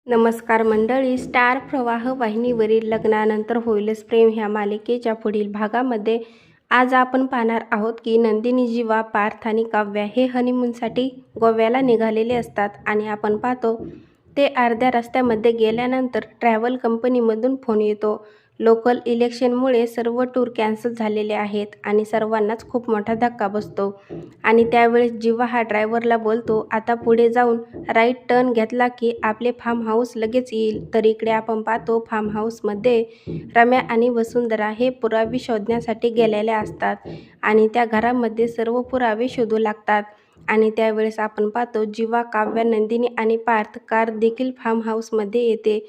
नमस्कार मंडळी, स्टार प्रवाह वाहिनीवरील लग्नानंतर होईलच प्रेम ह्या मालिकेच्या पुढील भागामध्ये आज आपण पाहणार आहोत की नंदिनी, जीवा, पार्थ आणि काव्या हे हनीमूनसाठी गोव्याला निघालेले असतात आणि आपण पाहतो ते अर्ध्या रस्त्यामध्ये गेल्यानंतर ट्रॅव्हल कंपनीमधून फोन येतो. लोकल इलेक्शनमुळे सर्व टूर कॅन्सल झालेले आहेत आणि सर्वांनाच खूप मोठा धक्का बसतो आणि त्यावेळेस जीवा हा ड्रायव्हरला बोलतो, आता पुढे जाऊन राईट टर्न घेतला की आपले फार्म हाऊस लगेच येईल. तर इकडे आपण पाहतो फार्म हाऊसमध्ये रम्या आणि वसुंधरा हे पुरावे शोधण्यासाठी गेलेल्या असतात आणि त्या घरामध्ये सर्व पुरावे शोधू लागतात आणि त्यावेळेस आपण पाहतो जीवा, काव्या, नंदिनी आणि पार्थ कार देखील फार्म हाऊसमध्ये येते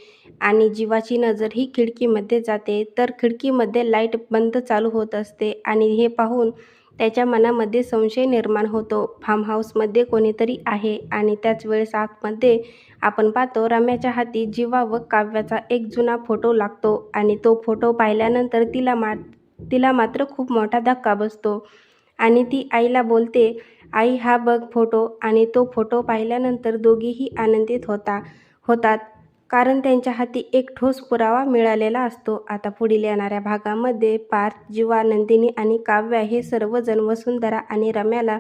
आणि जीवाची नजर ही खिडकीमध्ये जाते. तर खिडकीमध्ये लाईट बंद चालू होत असते आणि हे पाहून त्याच्या मनामध्ये संशय निर्माण होतो. फार्म हाऊसमध्ये कोणीतरी आहे आणि त्याच वेळेस आतमध्ये आपण पाहतो रम्याच्या हाती जीवा व काव्याचा एक जुना फोटो लागतो आणि तो फोटो पाहिल्यानंतर तिला मात्र खूप मोठा धक्का बसतो आणि ती आईला बोलते, आई हा बघ फोटो. आणि तो फोटो पाहिल्यानंतर दोघीही आनंदित होतात कारण त्यांच्या हाती एक ठोस पुरावा मिळालेला असतो. आता पुढील येणाऱ्या भागामध्ये पार्थ, जीवा, नंदिनी आणि काव्या हे सर्वजण वसुंधरा आणि रम्याला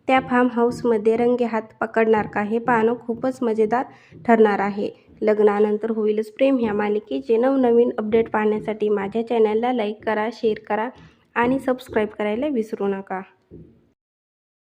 त्या फार्म हाऊसमध्ये रंगेहात पकडणार का, हे पाहणं खूपच मजेदार ठरणार आहे. लग्नानंतर होईलच प्रेम ह्या मालिकेचे नवनवीन अपडेट पाहण्यासाठी माझ्या चॅनलला लाईक करा, शेअर करा आणि सबस्क्राईब करायला विसरू नका.